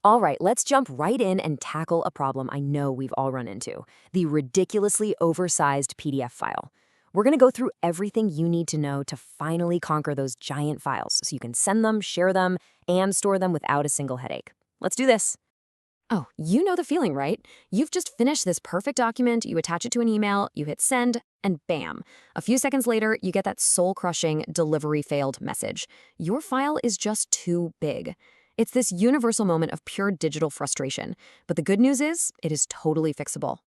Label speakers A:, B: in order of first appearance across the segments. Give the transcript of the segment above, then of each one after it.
A: All right, let's jump right in and tackle a problem I know we've all run into: the ridiculously oversized PDF file. We're going to go through everything you need to know to finally conquer those giant files so you can send them, share them, and store them without a single headache. Let's do this. Oh, you know the feeling, right? You've just finished this perfect document, you attach it to an email, you hit send, and bam. A few seconds later, you get that soul-crushing delivery failed message. Your file is just too big. It's this universal moment of pure digital frustration. But the good news is, it is totally fixable.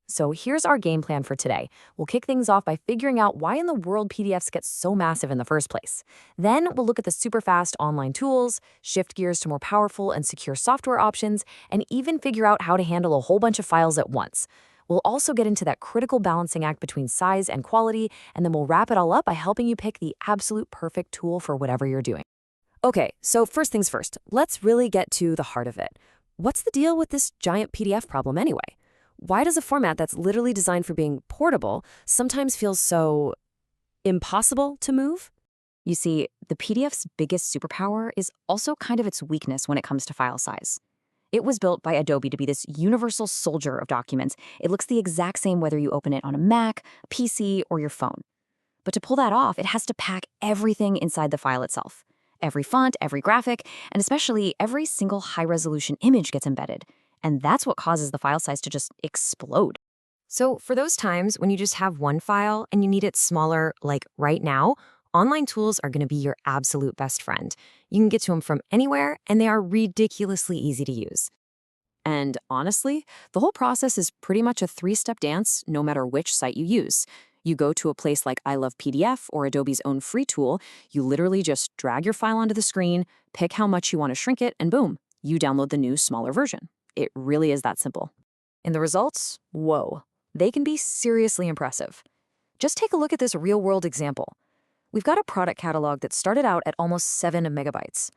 A: So here's our game plan for today. We'll kick things off by figuring out why in the world PDFs get so massive in the first place. Then we'll look at the super fast online tools, shift gears to more powerful and secure software options, and even figure out how to handle a whole bunch of files at once. We'll also get into that critical balancing act between size and quality, and then we'll wrap it all up by helping you pick the absolute perfect tool for whatever you're doing. Okay, so first things first, let's really get to the heart of it. What's the deal with this giant PDF problem anyway? Why does a format that's literally designed for being portable sometimes feel so impossible to move?
B: You see, the PDF's biggest superpower is also kind of its weakness when it comes to file size. It was built by Adobe to be this universal soldier of documents. It looks the exact same whether you open it on a Mac, a PC, or your phone. But to pull that off, it has to pack everything inside the file itself. Every font, every graphic, and especially every single high-resolution image gets embedded. And that's what causes the file size to just explode.
A: So for those times when you just have one file and you need it smaller, like right now, online tools are going to be your absolute best friend. You can get to them from anywhere, and they are ridiculously easy to use. And honestly, the whole process is pretty much a three-step dance, no matter which site you use. You go to a place like I Love PDF or Adobe's own free tool, you literally just drag your file onto the screen, pick how much you want to shrink it, and boom, you download the new, smaller version. It really is that simple. And the results? Whoa. They can be seriously impressive. Just take a look at this real-world example. We've got a product catalog that started out at almost 7 megabytes.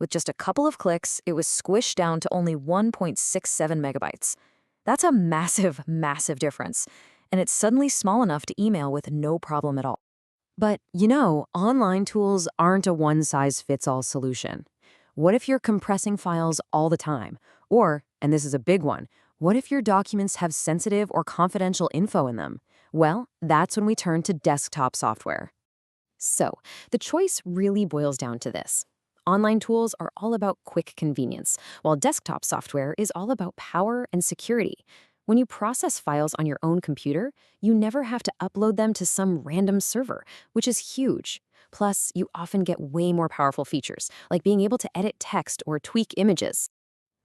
A: With just a couple of clicks, it was squished down to only 1.67 megabytes. That's a massive, massive difference. And it's suddenly small enough to email with no problem at all. But, online tools aren't a one-size-fits-all solution. What if you're compressing files all the time? Or, and this is a big one, what if your documents have sensitive or confidential info in them? Well, that's when we turn to desktop software. So, the choice really boils down to this. Online tools are all about quick convenience, while desktop software is all about power and security. When you process files on your own computer, you never have to upload them to some random server, which is huge. Plus, you often get way more powerful features, like being able to edit text or tweak images.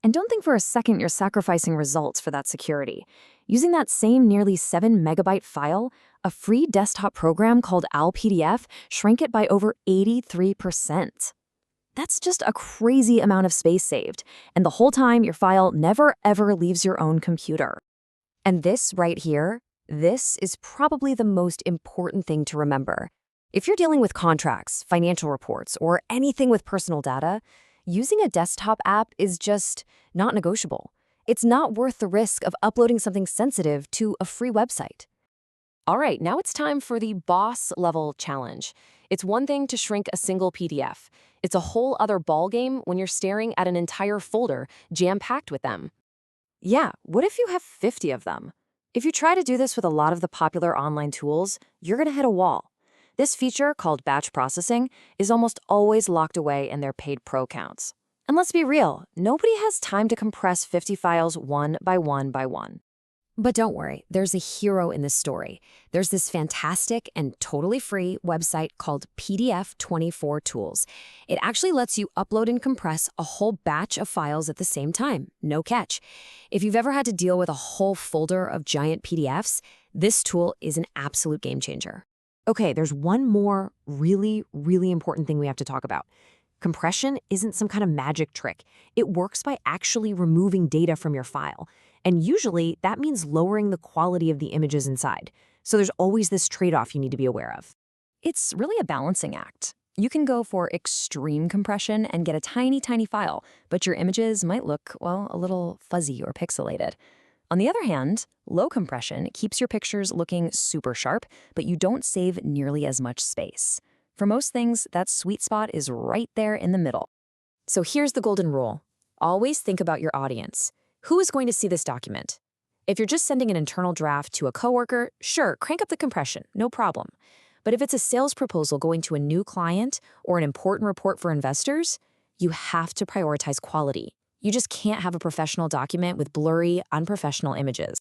A: And don't think for a second you're sacrificing results for that security. Using that same nearly 7 megabyte file, a free desktop program called AllPDF shrank it by over 83%. That's just a crazy amount of space saved, and the whole time your file never ever leaves your own computer. And this right here, this is probably the most important thing to remember. If you're dealing with contracts, financial reports, or anything with personal data, using a desktop app is just not negotiable. It's not worth the risk of uploading something sensitive to a free website. All right, now it's time for the boss level challenge. It's one thing to shrink a single PDF. It's a whole other ballgame when you're staring at an entire folder jam-packed with them. Yeah, what if you have 50 of them? If you try to do this with a lot of the popular online tools, you're going to hit a wall. This feature, called batch processing, is almost always locked away in their paid pro accounts. And let's be real, nobody has time to compress 50 files one by one by one. But don't worry, there's a hero in this story. There's this fantastic and totally free website called PDF24 Tools. It actually lets you upload and compress a whole batch of files at the same time, no catch. If you've ever had to deal with a whole folder of giant PDFs, this tool is an absolute game changer. Okay, there's one more really, really important thing we have to talk about. Compression isn't some kind of magic trick. It works by actually removing data from your file. And usually, that means lowering the quality of the images inside. So there's always this trade-off you need to be aware of. It's really a balancing act. You can go for extreme compression and get a tiny, tiny file, but your images might look, well, a little fuzzy or pixelated. On the other hand, low compression keeps your pictures looking super sharp, but you don't save nearly as much space. For most things, that sweet spot is right there in the middle. So here's the golden rule. Always think about your audience. Who is going to see this document? If you're just sending an internal draft to a coworker, sure, crank up the compression, no problem. But if it's a sales proposal going to a new client or an important report for investors, you have to prioritize quality. You just can't have a professional document with blurry, unprofessional images.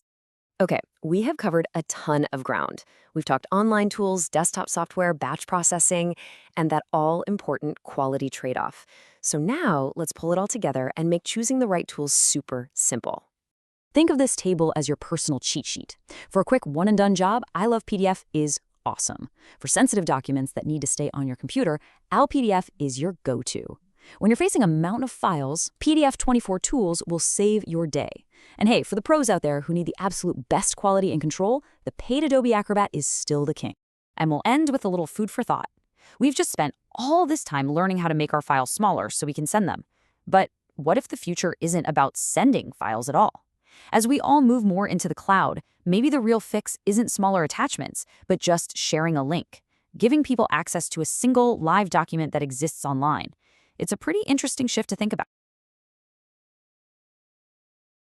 A: Okay, we have covered a ton of ground. We've talked online tools, desktop software, batch processing, and that all-important quality trade-off. So now let's pull it all together and make choosing the right tools super simple.
B: Think of this table as your personal cheat sheet. For a quick one-and-done job, iLovePDF is awesome. For sensitive documents that need to stay on your computer, ALPDF is your go-to. When you're facing a mountain of files, PDF24 tools will save your day. And hey, for the pros out there who need the absolute best quality and control, the paid Adobe Acrobat is still the king. And we'll end with a little food for thought. We've just spent all this time learning how to make our files smaller so we can send them. But what if the future isn't about sending files at all? As we all move more into the cloud, maybe the real fix isn't smaller attachments, but just sharing a link, giving people access to a single live document that exists online. It's a pretty interesting shift to think about.